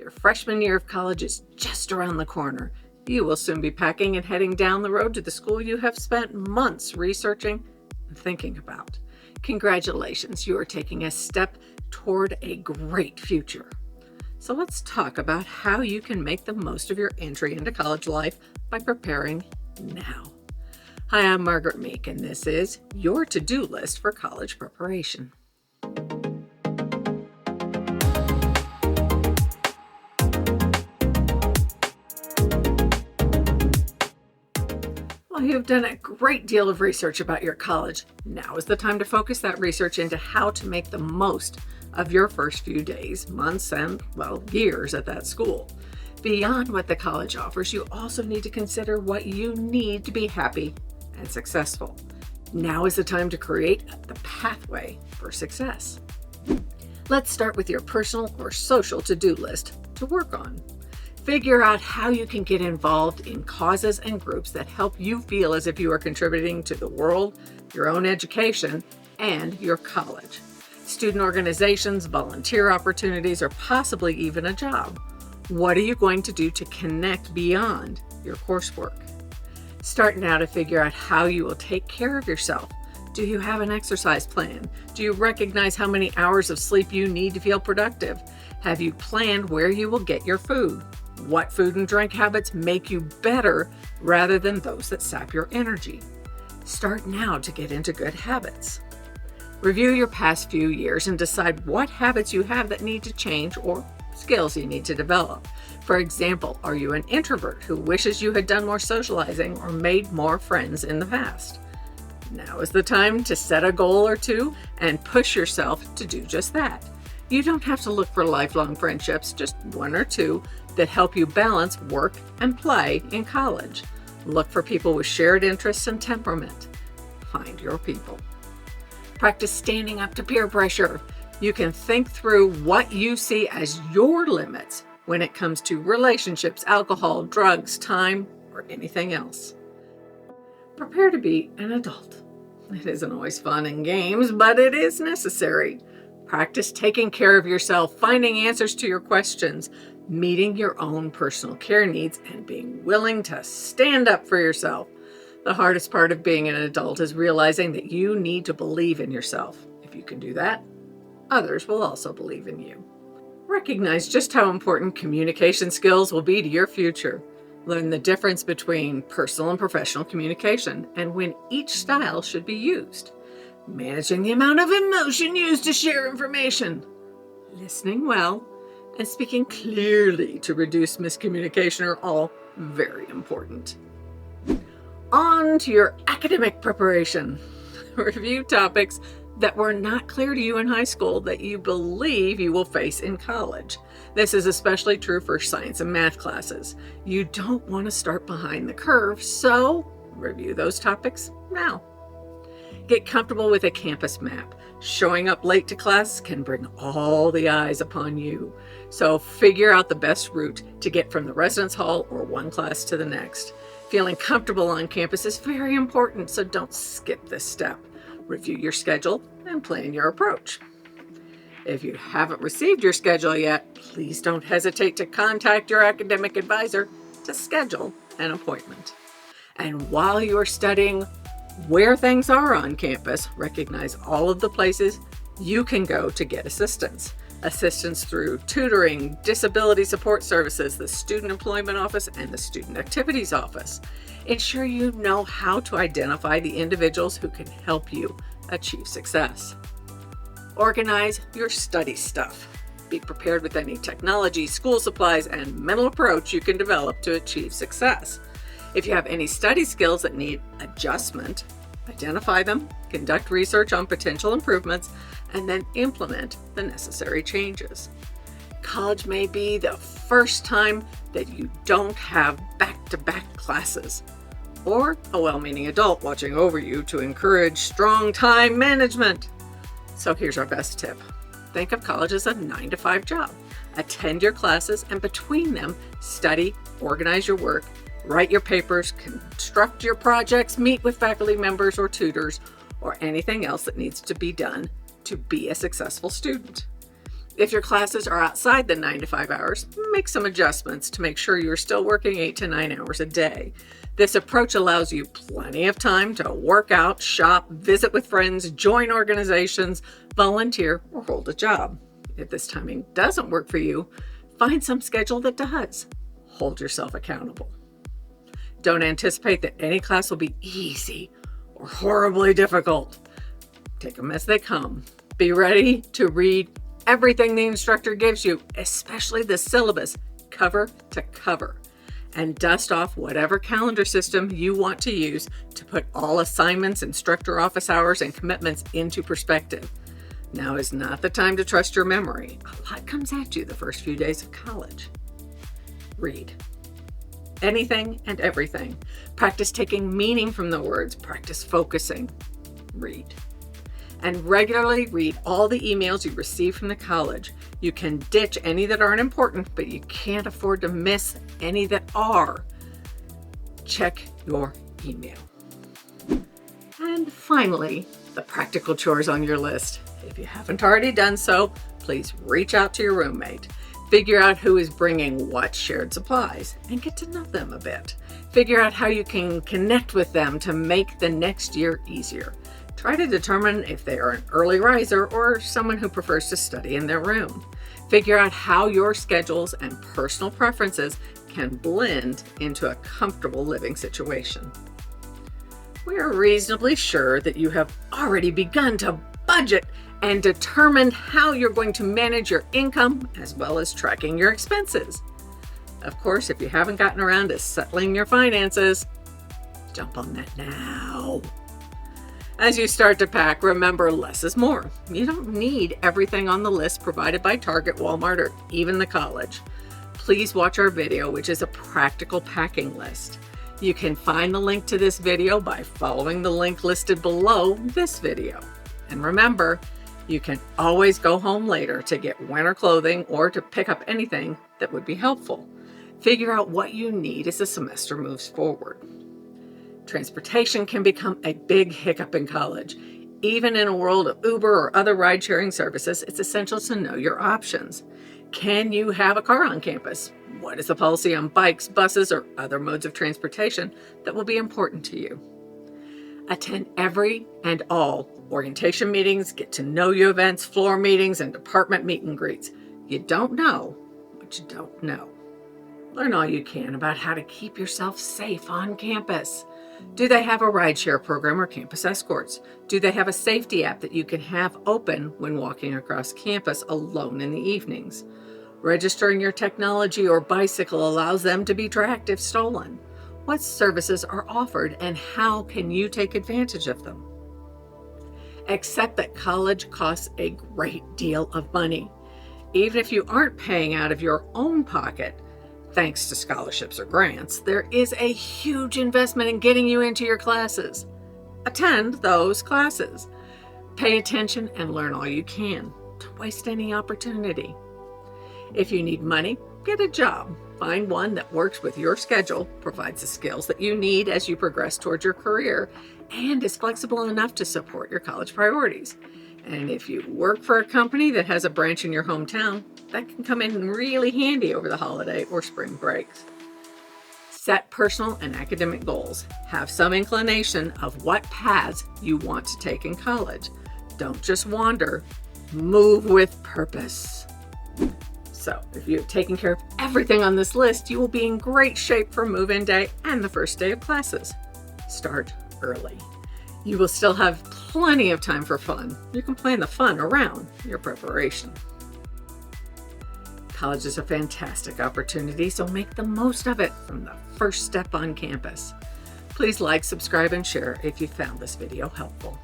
Your freshman year of college is just around the corner. You will soon be packing and heading down the road to the school you have spent months researching and thinking about. Congratulations, you are taking a step toward a great future. So let's talk about how you can make the most of your entry into college life by preparing now. Hi, I'm Margaret Meek, and this is your to-do list for college preparation. Well, you've done a great deal of research about your college. Now is the time to focus that research into how to make the most of your first few days, months, and, years at that school. Beyond what the college offers, you also need to consider what you need to be happy and successful. Now is the time to create the pathway for success. Let's start with your personal or social to-do list to work on. Figure out how you can get involved in causes and groups that help you feel as if you are contributing to the world, your own education, and your college. Student organizations, volunteer opportunities, or possibly even a job. What are you going to do to connect beyond your coursework? Start now to figure out how you will take care of yourself. Do you have an exercise plan? Do you recognize how many hours of sleep you need to feel productive? Have you planned where you will get your food? What food and drink habits make you better rather than those that sap your energy? Start now to get into good habits. Review your past few years and decide what habits you have that need to change or skills you need to develop. For example, are you an introvert who wishes you had done more socializing or made more friends in the past? Now is the time to set a goal or two and push yourself to do just that. You don't have to look for lifelong friendships, just one or two that help you balance work and play in college. Look for people with shared interests and temperament. Find your people. Practice standing up to peer pressure. You can think through what you see as your limits when it comes to relationships, alcohol, drugs, time, or anything else. Prepare to be an adult. It isn't always fun and games, but it is necessary. Practice taking care of yourself, finding answers to your questions, meeting your own personal care needs, and being willing to stand up for yourself. The hardest part of being an adult is realizing that you need to believe in yourself. If you can do that, others will also believe in you. Recognize just how important communication skills will be to your future. Learn the difference between personal and professional communication and when each style should be used. Managing the amount of emotion used to share information. Listening well and speaking clearly to reduce miscommunication are all very important. On to your academic preparation. Review topics that were not clear to you in high school that you believe you will face in college. This is especially true for science and math classes. You don't want to start behind the curve, so review those topics now. Get comfortable with a campus map. Showing up late to class can bring all the eyes upon you. So figure out the best route to get from the residence hall or one class to the next. Feeling comfortable on campus is very important, so don't skip this step. Review your schedule and plan your approach. If you haven't received your schedule yet, please don't hesitate to contact your academic advisor to schedule an appointment. And while you are studying where things are on campus, recognize all of the places you can go to get assistance. Assistance through tutoring, disability support services, the Student Employment Office, and the Student Activities Office. Ensure you know how to identify the individuals who can help you achieve success. Organize your study stuff. Be prepared with any technology, school supplies, and mental approach you can develop to achieve success. If you have any study skills that need adjustment, identify them, conduct research on potential improvements, and then implement the necessary changes. College may be the first time that you don't have back-to-back classes, or a well-meaning adult watching over you to encourage strong time management. So here's our best tip. Think of college as a 9-to-5 job. Attend your classes, and between them, study, organize your work, write your papers, construct your projects, meet with faculty members or tutors, or anything else that needs to be done to be a successful student. If your classes are outside the 9 to 5 hours, make some adjustments to make sure you're still working 8 to 9 hours a day. This approach allows you plenty of time to work out, shop, visit with friends, join organizations, volunteer, or hold a job. If this timing doesn't work for you, find some schedule that does. Hold yourself accountable. Don't anticipate that any class will be easy or horribly difficult. Take them as they come. Be ready to read everything the instructor gives you, especially the syllabus, cover to cover, and dust off whatever calendar system you want to use to put all assignments, instructor office hours, and commitments into perspective. Now is not the time to trust your memory. A lot comes at you the first few days of college. Read. Anything and everything. Practice taking meaning from the words. Practice focusing. Read. And regularly read all the emails you receive from the college. You can ditch any that aren't important, but you can't afford to miss any that are. Check your email. And finally, the practical chores on your list. If you haven't already done so, please reach out to your roommate. Figure out who is bringing what shared supplies and get to know them a bit. Figure out how you can connect with them to make the next year easier. Try to determine if they are an early riser or someone who prefers to study in their room. Figure out how your schedules and personal preferences can blend into a comfortable living situation. We are reasonably sure that you have already begun to budget and determined how you're going to manage your income as well as tracking your expenses. Of course, if you haven't gotten around to settling your finances, jump on that now. As you start to pack, remember less is more. You don't need everything on the list provided by Target, Walmart, or even the college. Please watch our video, which is a practical packing list. You can find the link to this video by following the link listed below this video. And remember, you can always go home later to get winter clothing or to pick up anything that would be helpful. Figure out what you need as the semester moves forward. Transportation can become a big hiccup in college. Even in a world of Uber or other ride-sharing services, it's essential to know your options. Can you have a car on campus? What is the policy on bikes, buses, or other modes of transportation that will be important to you? Attend every and all orientation meetings, get to know you events, floor meetings, and department meet and greets. You don't know what you don't know. Learn all you can about how to keep yourself safe on campus. Do they have a rideshare program or campus escorts? Do they have a safety app that you can have open when walking across campus alone in the evenings? Registering your technology or bicycle allows them to be tracked if stolen. What services are offered and how can you take advantage of them? Accept that college costs a great deal of money. Even if you aren't paying out of your own pocket, thanks to scholarships or grants, there is a huge investment in getting you into your classes. Attend those classes. Pay attention and learn all you can. Don't waste any opportunity. If you need money, get a job. Find one that works with your schedule, provides the skills that you need as you progress towards your career, and is flexible enough to support your college priorities. And if you work for a company that has a branch in your hometown, that can come in really handy over the holiday or spring breaks. Set personal and academic goals. Have some inclination of what paths you want to take in college. Don't just wander, move with purpose. So if you've taken care of everything on this list, you will be in great shape for move-in day and the first day of classes. Start early. You will still have plenty of time for fun. You can plan the fun around your preparation. College is a fantastic opportunity, so make the most of it from the first step on campus. Please like, subscribe, and share if you found this video helpful.